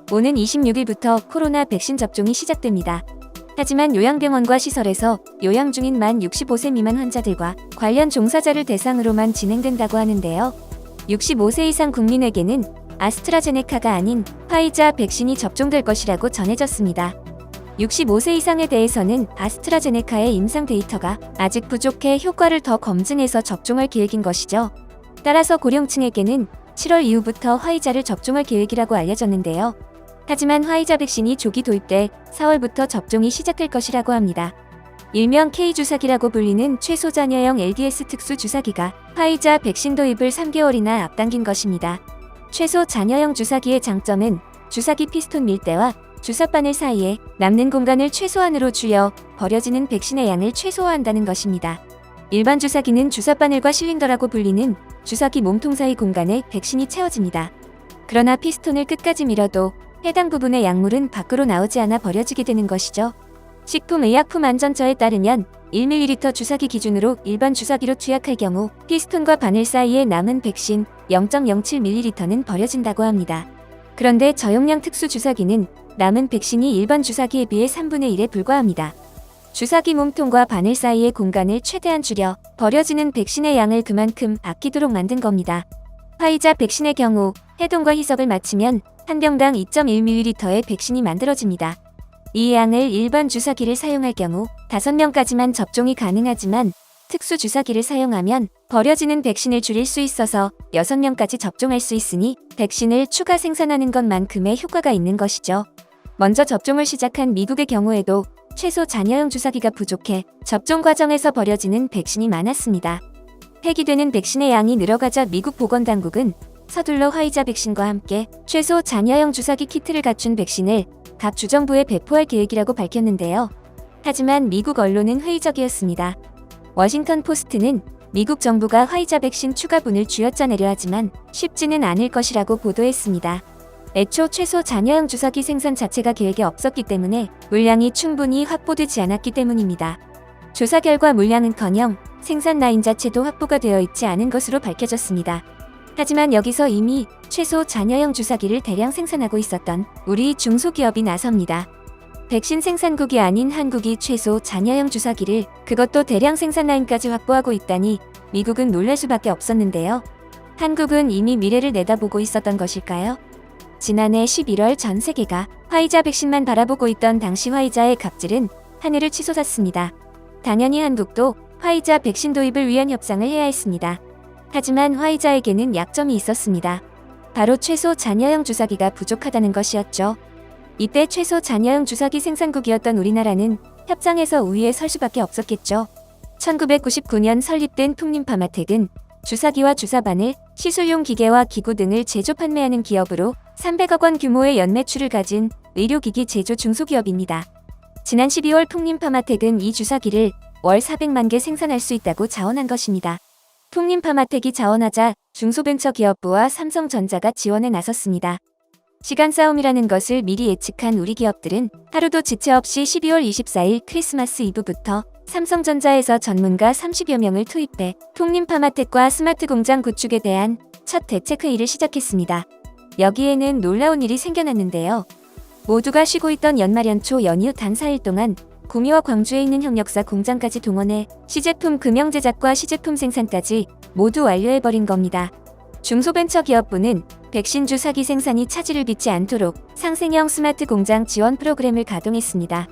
오는 26일부터 코로나 백신 접종이 시작됩니다. 하지만 요양병원과 시설에서 요양 중인 만 65세 미만 환자들과 관련 종사자를 대상으로만 진행된다고 하는데요. 65세 이상 국민에게는 아스트라제네카가 아닌 화이자 백신이 접종될 것이라고 전해졌습니다. 65세 이상에 대해서는 아스트라제네카의 임상 데이터가 아직 부족해 효과를 더 검증해서 접종할 계획인 것이죠. 따라서 고령층에게는 7월 이후부터 화이자를 접종할 계획이라고 알려졌는데요. 하지만 화이자 백신이 조기 도입돼 4월부터 접종이 시작될 것이라고 합니다. 일명 K주사기라고 불리는 최소잔여형 LDS 특수 주사기가 화이자 백신 도입을 3개월이나 앞당긴 것입니다. 최소잔여형 주사기의 장점은 주사기 피스톤 밀대와 주사바늘 사이에 남는 공간을 최소한으로 줄여 버려지는 백신의 양을 최소화한다는 것입니다. 일반 주사기는 주사바늘과 실린더라고 불리는 주사기 몸통 사이 공간에 백신이 채워집니다. 그러나 피스톤을 끝까지 밀어도 해당 부분의 약물은 밖으로 나오지 않아 버려지게 되는 것이죠. 식품의약품안전처에 따르면 1ml 주사기 기준으로 일반 주사기로 투약할 경우 피스톤과 바늘 사이에 남은 백신 0.07ml는 버려진다고 합니다. 그런데 저용량 특수 주사기는 남은 백신이 일반 주사기에 비해 3분의 1에 불과합니다. 주사기 몸통과 바늘 사이의 공간을 최대한 줄여 버려지는 백신의 양을 그만큼 아끼도록 만든 겁니다. 화이자 백신의 경우 해동과 희석을 마치면 한 병당 2.1ml의 백신이 만들어집니다. 이 양을 일반 주사기를 사용할 경우 5명까지만 접종이 가능하지만 특수 주사기를 사용하면 버려지는 백신을 줄일 수 있어서 6명까지 접종할 수 있으니 백신을 추가 생산하는 것만큼의 효과가 있는 것이죠. 먼저 접종을 시작한 미국의 경우에도 최소 잔여형 주사기가 부족해 접종 과정에서 버려지는 백신이 많았습니다. 폐기되는 백신의 양이 늘어가자 미국 보건당국은 서둘러 화이자 백신과 함께 최소 잔여형 주사기 키트를 갖춘 백신을 각 주정부에 배포할 계획이라고 밝혔는데요. 하지만 미국 언론은 회의적이었습니다. 워싱턴 포스트는 미국 정부가 화이자 백신 추가분을 쥐어짜내려 하지만 쉽지는 않을 것이라고 보도했습니다. 애초 최소 잔여형 주사기 생산 자체가 계획에 없었기 때문에 물량이 충분히 확보되지 않았기 때문입니다. 조사 결과 물량은커녕 생산 라인 자체도 확보가 되어 있지 않은 것으로 밝혀졌습니다. 하지만 여기서 이미 최소 잔여형 주사기를 대량 생산하고 있었던 우리 중소기업이 나섭니다. 백신 생산국이 아닌 한국이 최소 잔여형 주사기를 그것도 대량 생산 라인까지 확보하고 있다니 미국은 놀랄 수밖에 없었는데요. 한국은 이미 미래를 내다보고 있었던 것일까요? 지난해 11월 전 세계가 화이자 백신만 바라보고 있던 당시 화이자의 갑질은 하늘을 치솟았습니다. 당연히 한국도 화이자 백신 도입을 위한 협상을 해야 했습니다. 하지만 화이자에게는 약점이 있었습니다. 바로 최소 잔여형 주사기가 부족하다는 것이었죠. 이때 최소 잔여형 주사기 생산국이었던 우리나라는 협상에서 우위에 설 수밖에 없었겠죠. 1999년 설립된 풍림파마텍은 주사기와 주사바늘, 시술용 기계와 기구 등을 제조 판매하는 기업으로 300억 원 규모의 연매출을 가진 의료기기 제조 중소기업입니다. 지난 12월 풍림파마텍은 이 주사기를 월 400만 개 생산할 수 있다고 자원한 것입니다. 풍림파마텍이 자원하자 중소벤처기업부와 삼성전자가 지원에 나섰습니다. 시간 싸움이라는 것을 미리 예측한 우리 기업들은 하루도 지체 없이 12월 24일 크리스마스 이브부터 삼성전자에서 전문가 30여 명을 투입해 풍림파마텍과 스마트 공장 구축에 대한 첫 대책 회의를 시작했습니다. 여기에는 놀라운 일이 생겨났는데요. 모두가 쉬고 있던 연말 연초 연휴 단 4일 동안 구미와 광주에 있는 협력사 공장까지 동원해 시제품 금형 제작과 시제품 생산까지 모두 완료해버린 겁니다. 중소벤처기업부는 백신 주사기 생산이 차질을 빚지 않도록 상생형 스마트 공장 지원 프로그램을 가동했습니다.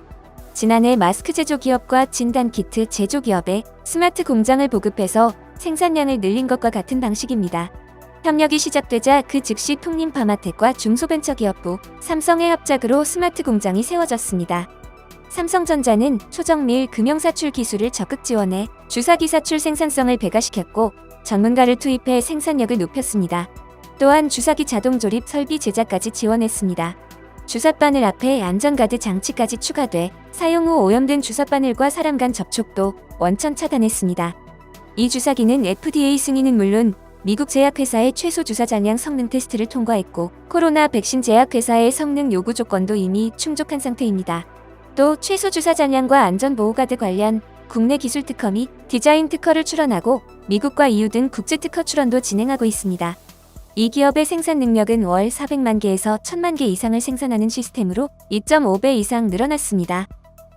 지난해 마스크 제조기업과 진단키트 제조기업에 스마트 공장을 보급해서 생산량을 늘린 것과 같은 방식입니다. 협력이 시작되자 그 즉시 풍림파마텍과 중소벤처기업부, 삼성의 합작으로 스마트 공장이 세워졌습니다. 삼성전자는 초정밀 금형사출 기술을 적극 지원해 주사기 사출 생산성을 배가시켰고 전문가를 투입해 생산력을 높였습니다. 또한 주사기 자동 조립 설비 제작까지 지원했습니다. 주사바늘 앞에 안전가드 장치까지 추가돼 사용 후 오염된 주사바늘과 사람 간 접촉도 원천 차단했습니다. 이 주사기는 FDA 승인은 물론 미국 제약회사의 최소 주사 잔량 성능 테스트를 통과했고 코로나 백신 제약회사의 성능 요구 조건도 이미 충족한 상태입니다. 또 최소 주사 잔량과 안전보호가드 관련 국내 기술 특허 및 디자인 특허를 출원하고 미국과 EU 등 국제 특허 출원도 진행하고 있습니다. 이 기업의 생산 능력은 월 400만 개에서 1000만 개 이상을 생산하는 시스템으로 2.5배 이상 늘어났습니다.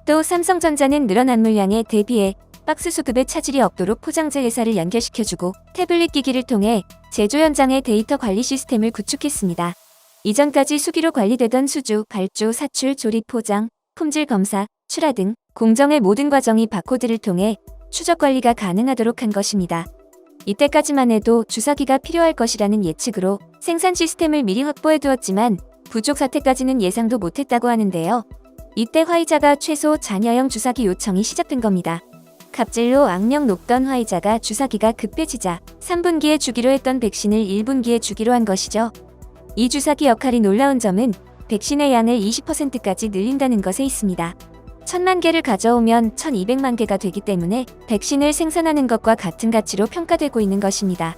또 삼성전자는 늘어난 물량에 대비해 박스 수급에 차질이 없도록 포장재 회사를 연결시켜주고 태블릿 기기를 통해 제조 현장의 데이터 관리 시스템을 구축했습니다. 이전까지 수기로 관리되던 수주, 발주, 사출, 조립, 포장, 품질 검사, 출하 등 공정의 모든 과정이 바코드를 통해 추적 관리가 가능하도록 한 것입니다. 이때까지만 해도 주사기가 필요할 것이라는 예측으로 생산 시스템을 미리 확보해 두었지만 부족 사태까지는 예상도 못했다고 하는데요. 이때 화이자가 최소 잔여형 주사기 요청이 시작된 겁니다. 갑질로 악명 높던 화이자가 주사기가 급해지자 3분기에 주기로 했던 백신을 1분기에 주기로 한 것이죠. 이 주사기 역할이 놀라운 점은 백신의 양을 20%까지 늘린다는 것에 있습니다. 1000만 개를 가져오면 1200만 개가 되기 때문에 백신을 생산하는 것과 같은 가치로 평가되고 있는 것입니다.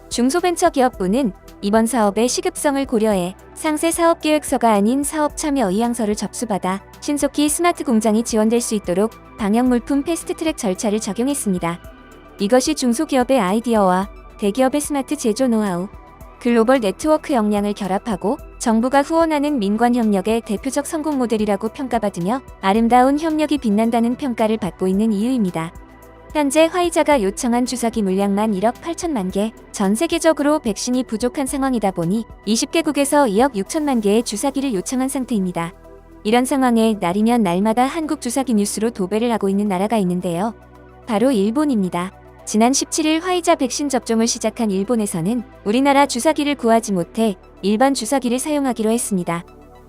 중소벤처기업부는 이번 사업의 시급성을 고려해 상세 사업계획서가 아닌 사업참여 의향서를 접수받아 신속히 스마트 공장이 지원될 수 있도록 방역물품 패스트트랙 절차를 적용했습니다. 이것이 중소기업의 아이디어와 대기업의 스마트 제조 노하우, 글로벌 네트워크 역량을 결합하고 정부가 후원하는 민관 협력의 대표적 성공 모델이라고 평가받으며 아름다운 협력이 빛난다는 평가를 받고 있는 이유입니다. 현재 화이자가 요청한 주사기 물량만 1억 8천만 개, 전 세계적으로 백신이 부족한 상황이다 보니 20개국에서 2억 6천만 개의 주사기를 요청한 상태입니다. 이런 상황에 날이면 날마다 한국 주사기 뉴스로 도배를 하고 있는 나라가 있는데요. 바로 일본입니다. 지난 17일 화이자 백신 접종을 시작한 일본에서는 우리나라 주사기를 구하지 못해 일반 주사기를 사용하기로 했습니다.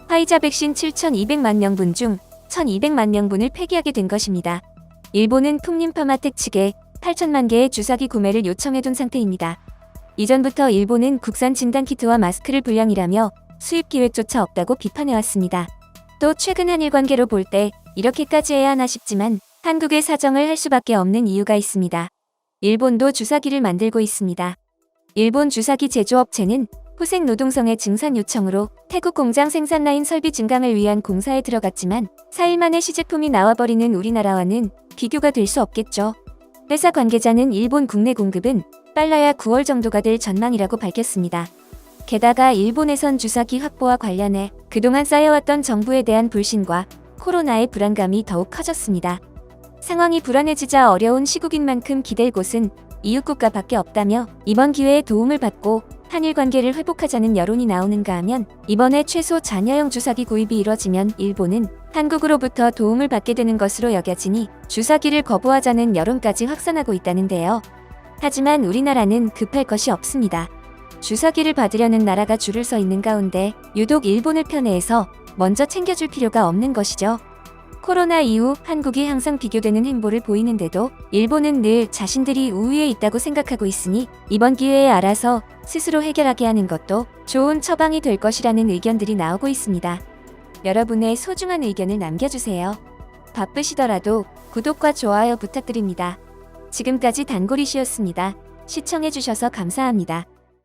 화이자 백신 7,200만 명분 중 1,200만 명분을 폐기하게 된 것입니다. 일본은 풍림파마텍 측에 8천만 개의 주사기 구매를 요청해둔 상태입니다. 이전부터 일본은 국산 진단키트와 마스크를 불량이라며 수입 기획조차 없다고 비판해왔습니다. 또 최근 한일 관계로 볼 때 이렇게까지 해야 하나 싶지만 한국의 사정을 할 수밖에 없는 이유가 있습니다. 일본도 주사기를 만들고 있습니다. 일본 주사기 제조업체는 후생 노동성의 증산 요청으로 태국 공장 생산 라인 설비 증강을 위한 공사에 들어갔지만 4일 만에 시제품이 나와버리는 우리나라와는 비교가 될 수 없겠죠. 회사 관계자는 일본 국내 공급은 빨라야 9월 정도가 될 전망이라고 밝혔습니다. 게다가 일본에선 주사기 확보와 관련해 그동안 쌓여왔던 정부에 대한 불신과 코로나의 불안감이 더욱 커졌습니다. 상황이 불안해지자 어려운 시국인 만큼 기댈 곳은 이웃국가밖에 없다며 이번 기회에 도움을 받고 한일 관계를 회복하자는 여론이 나오는가 하면 이번에 최소 잔여형 주사기 구입이 이뤄지면 일본은 한국으로부터 도움을 받게 되는 것으로 여겨지니 주사기를 거부하자는 여론까지 확산하고 있다는데요. 하지만 우리나라는 급할 것이 없습니다. 주사기를 받으려는 나라가 줄을 서 있는 가운데 유독 일본을 편애해서 먼저 챙겨줄 필요가 없는 것이죠. 코로나 이후 한국이 항상 비교되는 행보를 보이는데도 일본은 늘 자신들이 우위에 있다고 생각하고 있으니 이번 기회에 알아서 스스로 해결하게 하는 것도 좋은 처방이 될 것이라는 의견들이 나오고 있습니다. 여러분의 소중한 의견을 남겨주세요. 바쁘시더라도 구독과 좋아요 부탁드립니다. 지금까지 단골이시였습니다. 시청해주셔서 감사합니다.